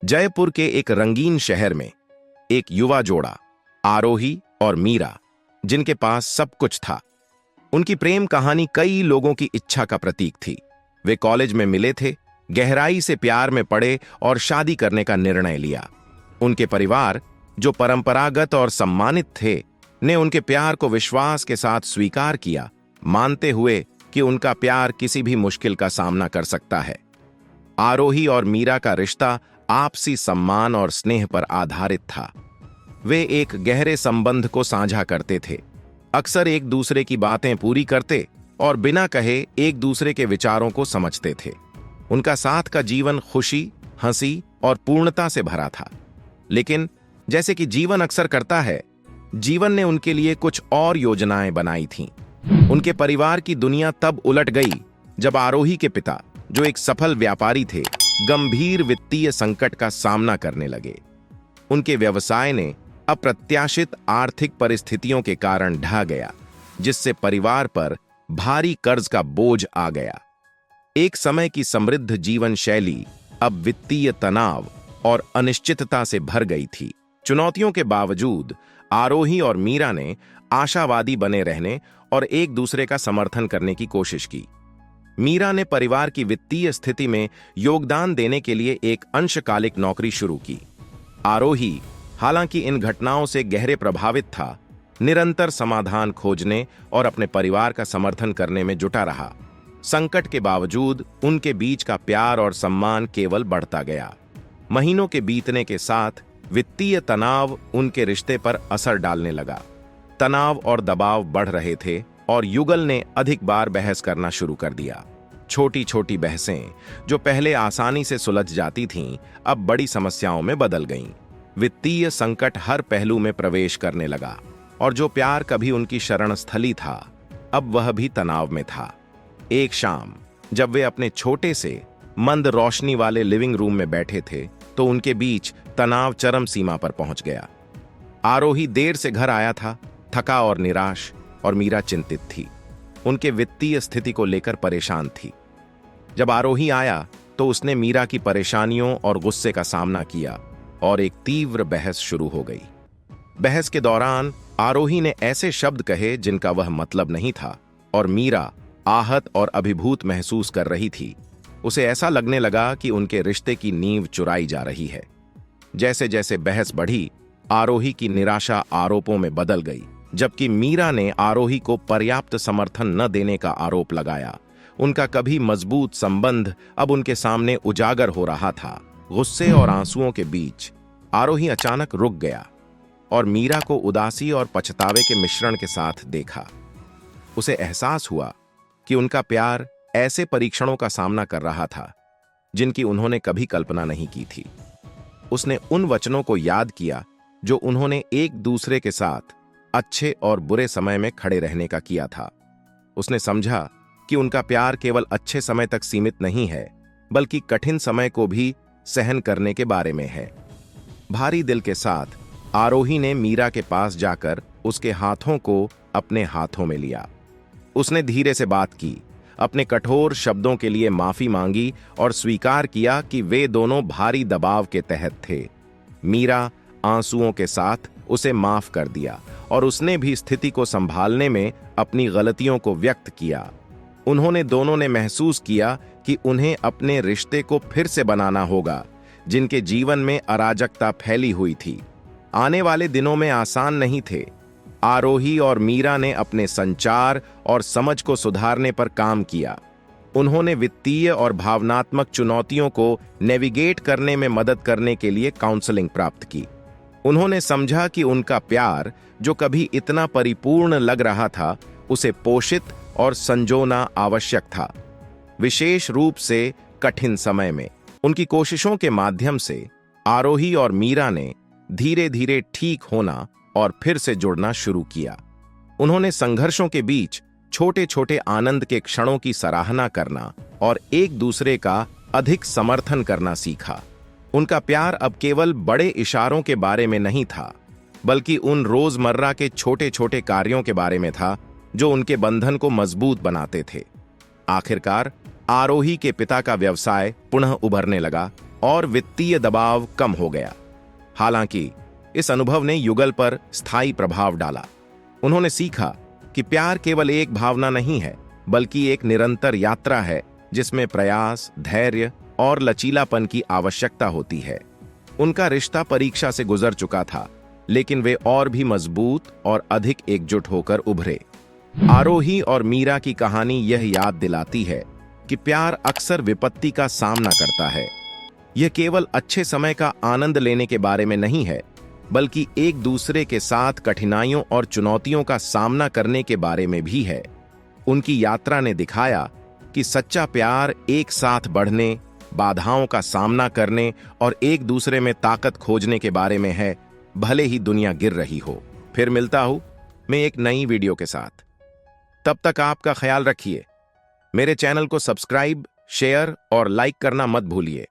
जयपुर के एक रंगीन शहर में एक युवा जोड़ा, आरोही और मीरा, जिनके पास सब कुछ था। उनकी प्रेम कहानी कई लोगों की इच्छा का प्रतीक थी। वे कॉलेज में मिले थे, गहराई से प्यार में पड़े और शादी करने का निर्णय लिया। उनके परिवार, जो परंपरागत और सम्मानित थे, ने उनके प्यार को विश्वास के साथ स्वीकार किया, मानते हुए कि उनका प्यार किसी भी मुश्किल का सामना कर सकता है। आरोही और मीरा का रिश्ता आपसी सम्मान और स्नेह पर आधारित था। वे एक गहरे संबंध को साझा करते थे, अक्सर एक दूसरे की बातें पूरी करते और बिना कहे एक दूसरे के विचारों को समझते थे। उनका साथ का जीवन खुशी, हंसी और पूर्णता से भरा था। लेकिन जैसे कि जीवन अक्सर करता है, जीवन ने उनके लिए कुछ और योजनाएं बनाई थीं। उनके परिवार की दुनिया तब उलट गई जब आरोही के पिता, जो एक सफल व्यापारी थे, गंभीर वित्तीय संकट का सामना करने लगे। उनके व्यवसाय ने अप्रत्याशित आर्थिक परिस्थितियों के कारण ढह गया, जिससे परिवार पर भारी कर्ज का बोझ आ गया। एक समय की समृद्ध जीवन शैली अब वित्तीय तनाव और अनिश्चितता से भर गई थी। चुनौतियों के बावजूद आरोही और मीरा ने आशावादी बने रहने और एक दूसरे का समर्थन करने की कोशिश की। मीरा ने परिवार की वित्तीय स्थिति में योगदान देने के लिए एक अंशकालिक नौकरी शुरू की। आरोही, हालांकि इन घटनाओं से गहरे प्रभावित था, निरंतर समाधान खोजने और अपने परिवार का समर्थन करने में जुटा रहा। संकट के बावजूद उनके बीच का प्यार और सम्मान केवल बढ़ता गया। महीनों के बीतने के साथ वित्तीय तनाव उनके रिश्ते पर असर डालने लगा। तनाव और दबाव बढ़ रहे थे और युगल ने अधिक बार बहस करना शुरू कर दिया। छोटी छोटी बहसें, जो पहले आसानी से सुलझ जाती थीं, अब बड़ी समस्याओं में बदल गईं। वित्तीय संकट हर पहलू में प्रवेश करने लगा और जो प्यार कभी उनकी शरण स्थली था, अब वह भी तनाव में था। एक शाम जब वे अपने छोटे से मंद रोशनी वाले लिविंग रूम में बैठे थे, तो उनके बीच तनाव चरम सीमा पर पहुंच गया। आरोही देर से घर आया था, थका और निराश, और मीरा चिंतित थी। उनके वित्तीय स्थिति को लेकर परेशान थी। जब आरोही आया तो उसने मीरा की परेशानियों और गुस्से का सामना किया और एक तीव्र बहस शुरू हो गई। बहस के दौरान आरोही ने ऐसे शब्द कहे जिनका वह मतलब नहीं था, और मीरा आहत और अभिभूत महसूस कर रही थी। उसे ऐसा लगने लगा कि उनके रिश्ते की नींव चुराई जा रही है। जैसे जैसे बहस बढ़ी, आरोही की निराशा आरोपों में बदल गई, जबकि मीरा ने आरोही को पर्याप्त समर्थन न देने का आरोप लगाया। उनका कभी मजबूत संबंध अब उनके सामने उजागर हो रहा था। गुस्से और आंसुओं के बीच आरोही अचानक रुक गया और मीरा को उदासी और पछतावे के मिश्रण के साथ देखा। उसे एहसास हुआ कि उनका प्यार ऐसे परीक्षणों का सामना कर रहा था जिनकी उन्होंने कभी कल्पना नहीं की थी। उसने उन वचनों को याद किया जो उन्होंने एक दूसरे के साथ अच्छे और बुरे समय में खड़े रहने का किया था। उसने समझा कि उनका प्यार केवल अच्छे समय तक सीमित नहीं है, बल्कि कठिन समय को भी सहन करने के बारे में है। भारी दिल के साथ आरोही ने मीरा के पास जाकर उसके हाथों को अपने हाथों में लिया। उसने धीरे से बात की, अपने कठोर शब्दों के लिए माफी मांगी और स्वीकार किया कि वे दोनों भारी दबाव के तहत थे। मीरा आंसुओं के साथ उसे माफ कर दिया और उसने भी स्थिति को संभालने में अपनी गलतियों को व्यक्त किया। उन्होंने दोनों ने महसूस किया कि उन्हें अपने रिश्ते को फिर से बनाना होगा, जिनके जीवन में अराजकता फैली हुई थी। आने वाले दिनों में आसान नहीं थे। आरोही और मीरा ने अपने संचार और समझ को सुधारने पर काम किया। उन्होंने वित्तीय और भावनात्मक चुनौतियों को नेविगेट करने में मदद करने के लिए काउंसलिंग प्राप्त की। उन्होंने समझा कि उनका प्यार, जो कभी इतना परिपूर्ण लग रहा था, उसे पोषित और संजोना आवश्यक था। विशेष रूप से कठिन समय में उनकी कोशिशों के माध्यम से आरोही और मीरा ने धीरे धीरे ठीक होना और फिर से जुड़ना शुरू किया। उन्होंने संघर्षों के बीच छोटे छोटे आनंद के क्षणों की सराहना करना और एक दूसरे का अधिक समर्थन करना सीखा। उनका प्यार अब केवल बड़े इशारों के बारे में नहीं था, बल्कि उन रोजमर्रा के छोटे छोटे कार्यों के बारे में था जो उनके बंधन को मजबूत बनाते थे। आखिरकार आरोही के पिता का व्यवसाय पुनः उभरने लगा और वित्तीय दबाव कम हो गया। हालांकि इस अनुभव ने युगल पर स्थायी प्रभाव डाला। उन्होंने सीखा कि प्यार केवल एक भावना नहीं है, बल्कि एक निरंतर यात्रा है जिसमें प्रयास, धैर्य और लचीलापन की आवश्यकता होती है। उनका रिश्ता परीक्षा से गुजर चुका था, लेकिन वे और भी मजबूत और अधिक एकजुट होकर उभरे। आरोही और मीरा की कहानी यह याद दिलाती है कि प्यार अक्सर विपत्ति का सामना करता है। यह केवल अच्छे समय का आनंद लेने के बारे में नहीं है, बल्कि एक दूसरे के साथ कठिनाइयों और चुनौतियों का सामना करने के बारे में भी है। उनकी यात्रा ने दिखाया कि सच्चा प्यार एक साथ बढ़ने, बाधाओं का सामना करने और एक दूसरे में ताकत खोजने के बारे में है, भले ही दुनिया गिर रही हो। फिर मिलता हूं मैं एक नई वीडियो के साथ। तब तक आपका ख्याल रखिए। मेरे चैनल को सब्सक्राइब, शेयर और लाइक करना मत भूलिए।